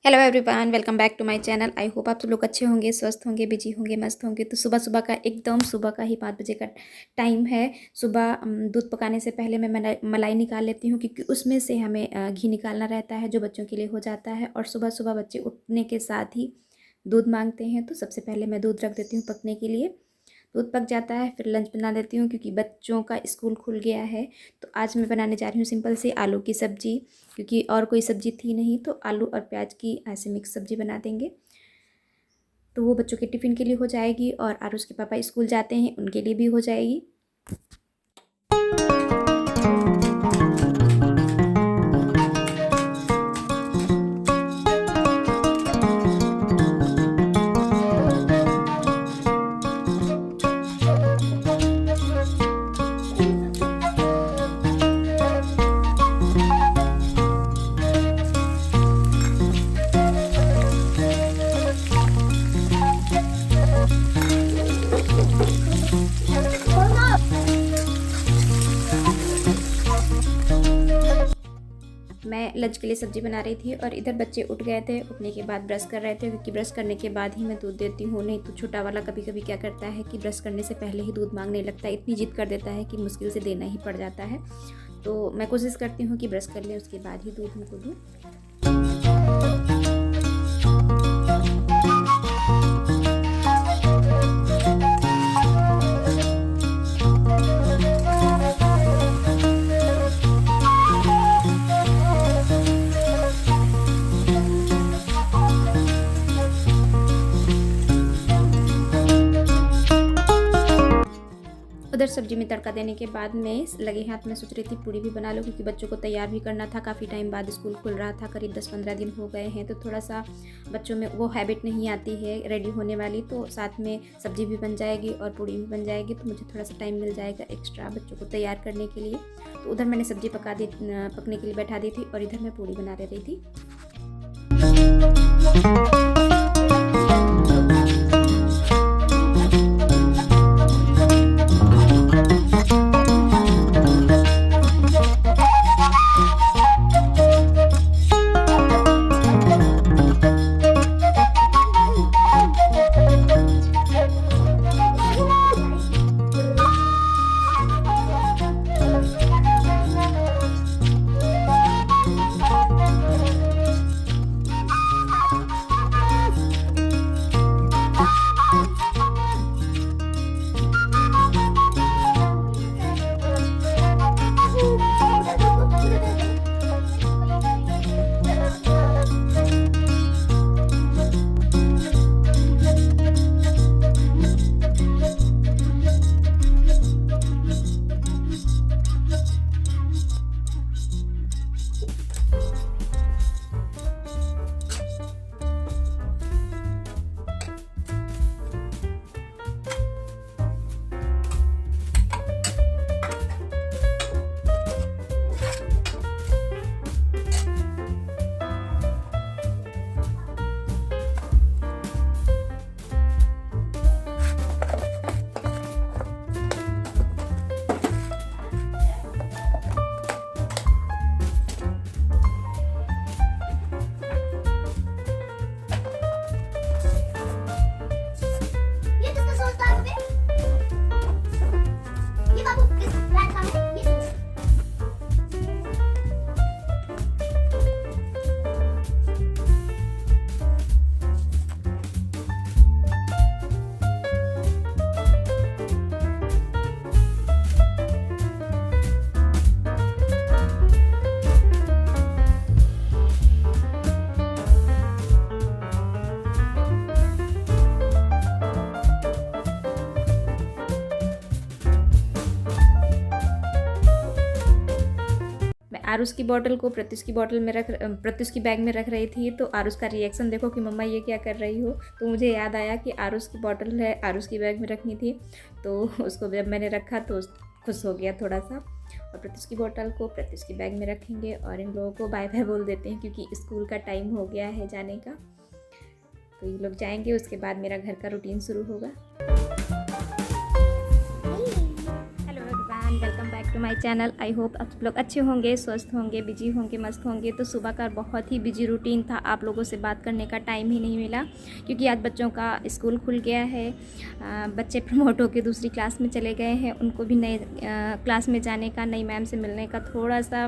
Hello everyone, welcome back to my channel. I hope आप सब लोग अच्छे होंगे, स्वस्थ होंगे, बिजी होंगे, मस्त होंगे। तो सुबह सुबह का एकदम सुबह का ही 5 बजे का टाइम है। सुबह दूध पकाने से पहले मैं मलाई निकाल लेती हूँ, क्योंकि उसमें से हमें घी निकालना रहता है जो बच्चों के लिए हो जाता है। और सुबह सुबह बच्चे उठने के साथ ही दूध मांगते हैं, तो सबसे पहले मैं दूध रख देती हूँ पकने के लिए। दूध पक जाता है, फिर लंच बना लेती हूँ, क्योंकि बच्चों का स्कूल खुल गया है। तो आज मैं बनाने जा रही हूँ सिंपल से आलू की सब्ज़ी, क्योंकि और कोई सब्ज़ी थी नहीं, तो आलू और प्याज की ऐसे मिक्स सब्ज़ी बना देंगे। तो वो बच्चों के टिफ़िन के लिए हो जाएगी, और आरुष के पापा स्कूल जाते हैं उनके लिए भी हो जाएगी। मैं लंच के लिए सब्ज़ी बना रही थी, और इधर बच्चे उठ गए थे। उठने के बाद ब्रश कर रहे थे, क्योंकि ब्रश करने के बाद ही मैं दूध देती हूँ। नहीं तो छोटा वाला कभी कभी क्या करता है कि ब्रश करने से पहले ही दूध मांगने लगता है, इतनी जिद कर देता है कि मुश्किल से देना ही पड़ जाता है। तो मैं कोशिश करती हूँ कि ब्रश कर ले, उसके बाद ही दूध उनको दूँ। उधर सब्जी में तड़का देने के बाद में लगे हाथ में सोच रही थी पूड़ी भी बना लो, क्योंकि बच्चों को तैयार भी करना था। काफ़ी टाइम बाद स्कूल खुल रहा था, करीब 10-15 दिन हो गए हैं, तो थोड़ा सा बच्चों में वो हैबिट नहीं आती है रेडी होने वाली। तो साथ में सब्जी भी बन जाएगी और पूड़ी भी बन जाएगी, तो मुझे थोड़ा सा टाइम मिल जाएगा एक्स्ट्रा बच्चों को तैयार करने के लिए। तो उधर मैंने सब्जी पकने के लिए बैठा दी थी, और इधर मैं पूड़ी बना रही थी। आरुष की बॉटल को प्रत्युष की बॉटल में प्रत्युष की बैग में रख रही थी। तो आरुष का रिएक्शन देखो कि मम्मा ये क्या कर रही हो। तो मुझे याद आया कि आरुष की बॉटल है, आरुष की बैग में रखनी थी। तो उसको जब मैंने रखा तो खुश हो गया थोड़ा सा। और प्रत्युष की बॉटल को प्रत्युष की बैग में रखेंगे, और इन लोगों को बाय बाय बोल देते हैं, क्योंकि स्कूल का टाइम हो गया है जाने का। तो ये लोग जाएंगे, उसके बाद मेरा घर का रूटीन शुरू होगा। Hello everyone, welcome back to my channel. I hope आप लोग अच्छे होंगे, स्वस्थ होंगे, बिजी होंगे, मस्त होंगे। तो सुबह का बहुत ही बिजी रूटीन था, आप लोगों से बात करने का टाइम ही नहीं मिला क्योंकि आज बच्चों का स्कूल खुल गया है। बच्चे प्रमोट होकर दूसरी क्लास में चले गए हैं, उनको भी नए क्लास में जाने का, नई मैम से मिलने का थोड़ा सा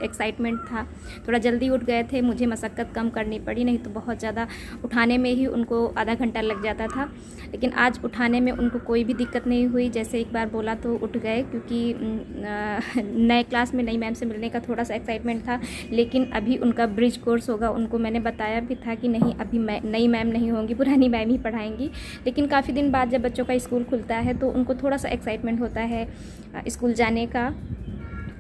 एक्साइटमेंट था। थोड़ा जल्दी उठ गए थे, मुझे मशक्क़त कम करनी पड़ी, नहीं तो बहुत ज़्यादा उठाने में ही उनको आधा घंटा लग जाता था। लेकिन आज उठाने में उनको कोई भी दिक्कत नहीं हुई, जैसे एक बार बोला तो उठ गए क्योंकि नए क्लास में नई मैम से मिलने का थोड़ा सा एक्साइटमेंट था। लेकिन अभी उनका ब्रिज कोर्स होगा, उनको मैंने बताया भी था कि नहीं अभी नई मैम नहीं होंगी, पुरानी मैम ही पढ़ाएंगी। लेकिन काफ़ी दिन बाद जब बच्चों का स्कूल खुलता है तो उनको थोड़ा सा एक्साइटमेंट होता है स्कूल जाने का,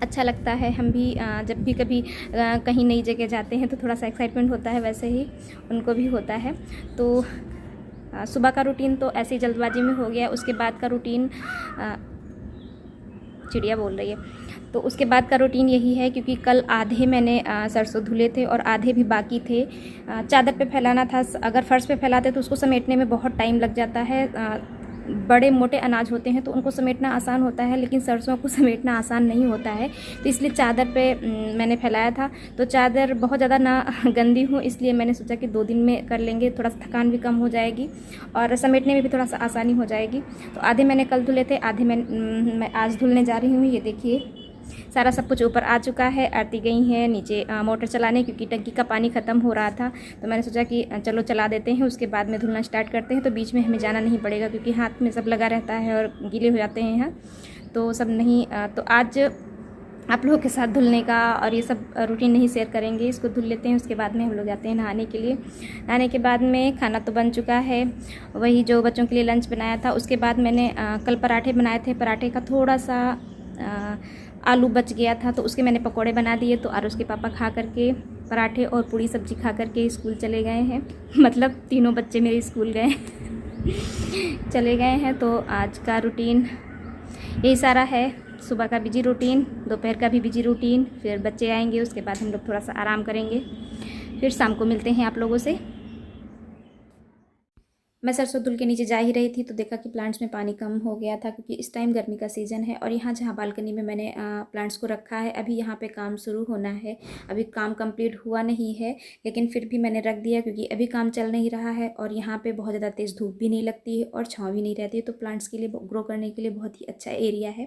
अच्छा लगता है। हम भी जब भी कभी कहीं नई जगह जाते हैं तो थोड़ा सा एक्साइटमेंट होता है, वैसे ही उनको भी होता है। तो सुबह का रूटीन तो ऐसे ही जल्दबाजी में हो गया। उसके बाद का रूटीन, चिड़िया बोल रही है, तो उसके बाद का रूटीन यही है क्योंकि कल आधे मैंने सरसों धुले थे और आधे भी बाकी थे। चादर पे फैलाना था, अगर फर्श पे फैलाते तो उसको समेटने में बहुत टाइम लग जाता है। बड़े मोटे अनाज होते हैं तो उनको समेटना आसान होता है, लेकिन सरसों को समेटना आसान नहीं होता है। तो इसलिए चादर पे मैंने फैलाया था। तो चादर बहुत ज़्यादा ना गंदी हो, इसलिए मैंने सोचा कि 2 दिन में कर लेंगे, थोड़ा सा थकान भी कम हो जाएगी और समेटने में भी थोड़ा सा आसानी हो जाएगी। तो आधे मैंने कल धुले थे, आधे मैं आज धुलने जा रही हूँ। ये देखिए सारा सब कुछ ऊपर आ चुका है। आरती गई हैं नीचे मोटर चलाने क्योंकि टंकी का पानी ख़त्म हो रहा था। तो मैंने सोचा कि चलो चला देते हैं, उसके बाद में धुलना स्टार्ट करते हैं। तो बीच में हमें जाना नहीं पड़ेगा क्योंकि हाथ में सब लगा रहता है और गीले हो जाते हैं यहाँ, तो सब नहीं। तो आज आप लोगों के साथ धुलने का और ये सब रूटीन नहीं शेयर करेंगे, इसको धुल लेते हैं। उसके बाद में हम लोग जाते हैं नहाने के लिए। नहाने के बाद में खाना तो बन चुका है, वही जो बच्चों के लिए लंच बनाया था। उसके बाद मैंने कल पराठे बनाए थे, पराठे का थोड़ा सा आलू बच गया था तो उसके मैंने पकोड़े बना दिए। तो आरुष के पापा खा करके पराठे और पूरी सब्जी खा करके स्कूल चले गए हैं, मतलब तीनों बच्चे मेरे स्कूल गए चले गए हैं। तो आज का रूटीन यही सारा है, सुबह का बिजी रूटीन, दोपहर का भी बिजी रूटीन, फिर बच्चे आएंगे, उसके बाद हम लोग थोड़ा सा आराम करेंगे, फिर शाम को मिलते हैं आप लोगों से। मैं सरसों धुल के नीचे जा ही रही थी तो देखा कि प्लांट्स में पानी कम हो गया था क्योंकि इस टाइम गर्मी का सीज़न है। और यहाँ जहाँ बालकनी में मैंने प्लांट्स को रखा है, अभी यहाँ पे काम शुरू होना है, अभी काम कंप्लीट हुआ नहीं है, लेकिन फिर भी मैंने रख दिया क्योंकि अभी काम चल नहीं रहा है और यहाँ पे बहुत ज़्यादा तेज़ धूप भी नहीं लगती है और छाँव भी नहीं रहती है। तो प्लांट्स के लिए ग्रो करने के लिए बहुत ही अच्छा एरिया है,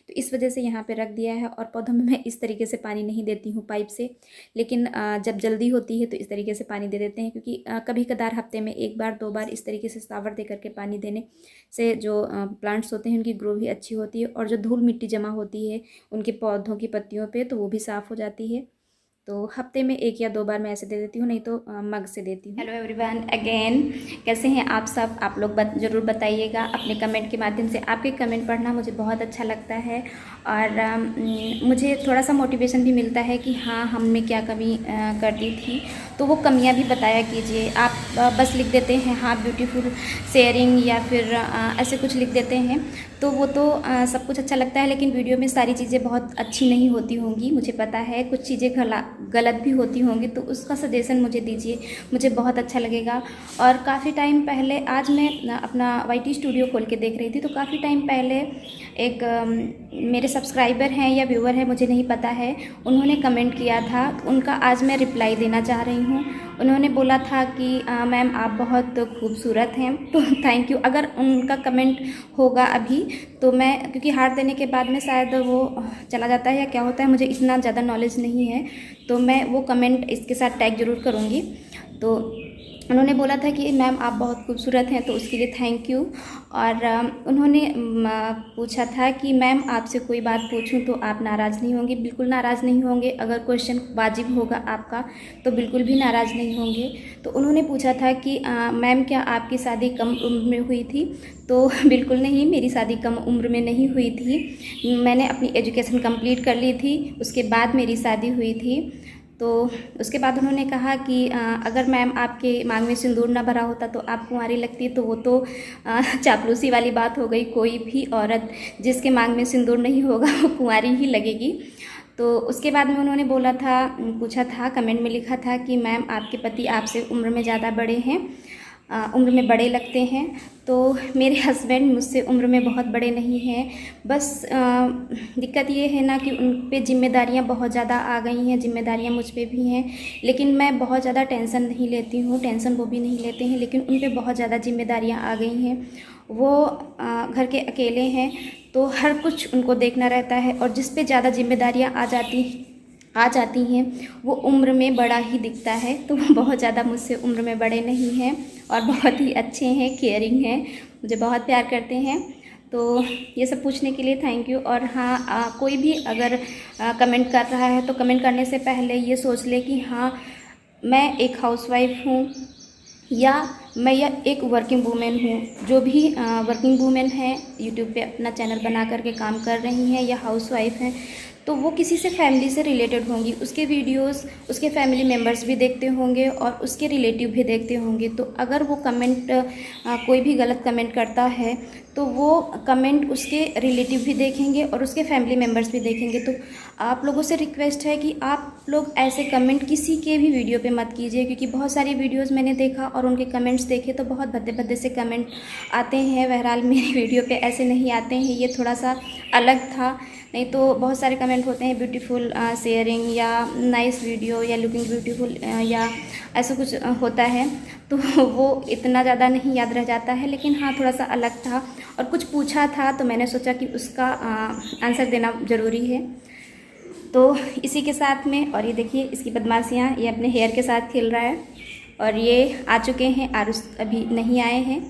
तो इस वजह से यहाँ पर रख दिया है। और पौधों में मैं इस तरीके से पानी नहीं देती हूँ पाइप से, लेकिन जब जल्दी होती है तो इस तरीके से पानी दे देते हैं क्योंकि कभी कदार हफ्ते में 1 बार 2 बार इस तरीके से सावर दे करके पानी देने से जो प्लांट्स होते हैं उनकी ग्रो भी अच्छी होती है और जो धूल मिट्टी जमा होती है उनके पौधों की पत्तियों पे तो वो भी साफ़ हो जाती है। तो हफ्ते में 1 या 2 बार मैं ऐसे दे देती हूँ, नहीं तो मग से देती हूँ। हेलो एवरीवन अगेन, कैसे हैं आप सब? आप लोग ज़रूर बताइएगा अपने कमेंट के माध्यम से। आपके कमेंट पढ़ना मुझे बहुत अच्छा लगता है और मुझे थोड़ा सा मोटिवेशन भी मिलता है कि हाँ हम में क्या कमी कर दी थी, तो वो कमियां भी बताया कीजिए। आप बस लिख देते हैं हाँ ब्यूटीफुल शेयरिंग या फिर ऐसे कुछ लिख देते हैं तो वो तो सब कुछ अच्छा लगता है, लेकिन वीडियो में सारी चीज़ें बहुत अच्छी नहीं होती होंगी, मुझे पता है। कुछ चीज़ें गलत भी होती होंगी, तो उसका सजेशन मुझे दीजिए, मुझे बहुत अच्छा लगेगा। और काफ़ी टाइम पहले, आज मैं अपना YT स्टूडियो खोल के देख रही थी, तो काफ़ी टाइम पहले एक मेरे सब्सक्राइबर हैं या व्यूअर हैं मुझे नहीं पता है, उन्होंने कमेंट किया था, उनका आज मैं रिप्लाई देना चाह रही हूँ। उन्होंने बोला था कि मैम आप बहुत खूबसूरत हैं, तो थैंक यू। अगर उनका कमेंट होगा अभी तो मैं, क्योंकि हार देने के बाद में शायद वो चला जाता है या क्या होता है, मुझे इतना ज़्यादा नॉलेज नहीं है, तो मैं वो कमेंट इसके साथ टैग ज़रूर करूँगी। तो उन्होंने बोला था कि मैम आप बहुत खूबसूरत हैं, तो उसके लिए थैंक यू। और उन्होंने पूछा था कि मैम आपसे कोई बात पूछूं तो आप नाराज़ नहीं होंगे? बिल्कुल नाराज़ नहीं होंगे, अगर क्वेश्चन वाजिब होगा आपका तो बिल्कुल भी नाराज़ नहीं होंगे। तो उन्होंने पूछा था कि मैम क्या आपकी शादी कम उम्र में हुई थी? तो बिल्कुल नहीं, मेरी शादी कम उम्र में नहीं हुई थी, मैंने अपनी एजुकेशन कंप्लीट कर ली थी, उसके बाद मेरी शादी हुई थी। तो उसके बाद उन्होंने कहा कि अगर मैम आपके मांग में सिंदूर ना भरा होता तो आप कुंवारी लगती, तो वो तो चापलूसी वाली बात हो गई। कोई भी औरत जिसके मांग में सिंदूर नहीं होगा वो कुंवारी ही लगेगी। तो उसके बाद में उन्होंने बोला था, पूछा था, कमेंट में लिखा था कि मैम आपके पति आपसे उम्र में ज़्यादा बड़े हैं? उम्र में बड़े लगते हैं। तो मेरे हस्बैंड मुझसे उम्र में बहुत बड़े नहीं हैं, बस दिक्कत ये है ना कि उन पे ज़िम्मेदारियाँ बहुत ज़्यादा आ गई हैं, ज़िम्मेदारियाँ मुझ पे भी हैं। लेकिन मैं बहुत ज़्यादा टेंशन नहीं लेती हूँ, टेंशन वो भी नहीं लेते हैं, लेकिन उन पे बहुत ज़्यादा ज़िम्मेदारियाँ आ गई हैं। वो घर के अकेले हैं, तो हर कुछ उनको देखना रहता है, और जिस पे ज़्यादा ज़िम्मेदारियाँ आ जाती हैं वो उम्र में बड़ा ही दिखता है। तो वो बहुत ज़्यादा मुझसे उम्र में बड़े नहीं हैं और बहुत ही अच्छे हैं, केयरिंग हैं, मुझे बहुत प्यार करते हैं। तो ये सब पूछने के लिए थैंक यू। और हाँ, कोई भी अगर कमेंट कर रहा है तो कमेंट करने से पहले ये सोच ले कि हाँ, मैं एक हाउसवाइफ हूँ या मैं एक वर्किंग वूमेन हूँ। जो भी वर्किंग वूमेन है यूट्यूब पे अपना चैनल बना करके काम कर रही हैं या हाउसवाइफ हैं, तो वो किसी से फैमिली से रिलेटेड होंगी, उसके वीडियोस उसके फैमिली मेम्बर्स भी देखते होंगे और उसके रिलेटिव भी देखते होंगे। तो अगर वो कमेंट कोई भी गलत कमेंट करता है तो वो कमेंट उसके रिलेटिव भी देखेंगे और उसके फैमिली मेम्बर्स भी देखेंगे। तो आप लोगों से रिक्वेस्ट है कि आप लोग ऐसे कमेंट किसी के भी वीडियो पे मत कीजिए, क्योंकि बहुत सारी वीडियोस मैंने देखा और उनके कमेंट्स देखे तो बहुत भद्दे भद्दे से कमेंट आते हैं। बहरहाल मेरी वीडियो पे ऐसे नहीं आते हैं, ये थोड़ा सा अलग था। नहीं तो बहुत सारे कमेंट होते हैं ब्यूटीफुल शेयरिंग या नाइस वीडियो या लुकिंग ब्यूटीफुल या ऐसा कुछ होता है, तो वो इतना ज़्यादा नहीं याद रह जाता है। लेकिन हाँ, थोड़ा सा अलग था और कुछ पूछा था, तो मैंने सोचा कि उसका आंसर देना ज़रूरी है। तो इसी के साथ में, और ये देखिए इसकी बदमाशियाँ, ये अपने हेयर के साथ खेल रहा है और ये आ चुके हैं, आरुष अभी नहीं आए हैं।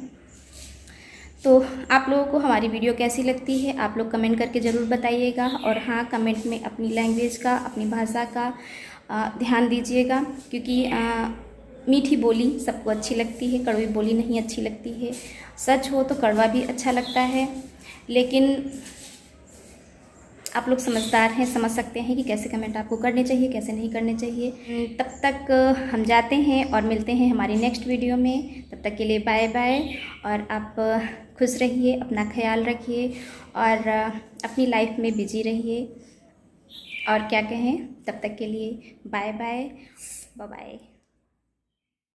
तो आप लोगों को हमारी वीडियो कैसी लगती है आप लोग कमेंट करके ज़रूर बताइएगा। और हाँ, कमेंट में अपनी लैंग्वेज का, अपनी भाषा का ध्यान दीजिएगा, क्योंकि मीठी बोली सबको अच्छी लगती है, कड़वी बोली नहीं अच्छी लगती है। सच हो तो कड़वा भी अच्छा लगता है, लेकिन आप लोग समझदार हैं, समझ सकते हैं कि कैसे कमेंट आपको करने चाहिए, कैसे नहीं करने चाहिए। तब तक हम जाते हैं और मिलते हैं हमारी नेक्स्ट वीडियो में। तब तक के लिए बाय बाय, और आप खुश रहिए, अपना ख्याल रखिए और अपनी लाइफ में बिजी रहिए। और क्या कहें, तब तक के लिए बाय बाय, बाय बाय।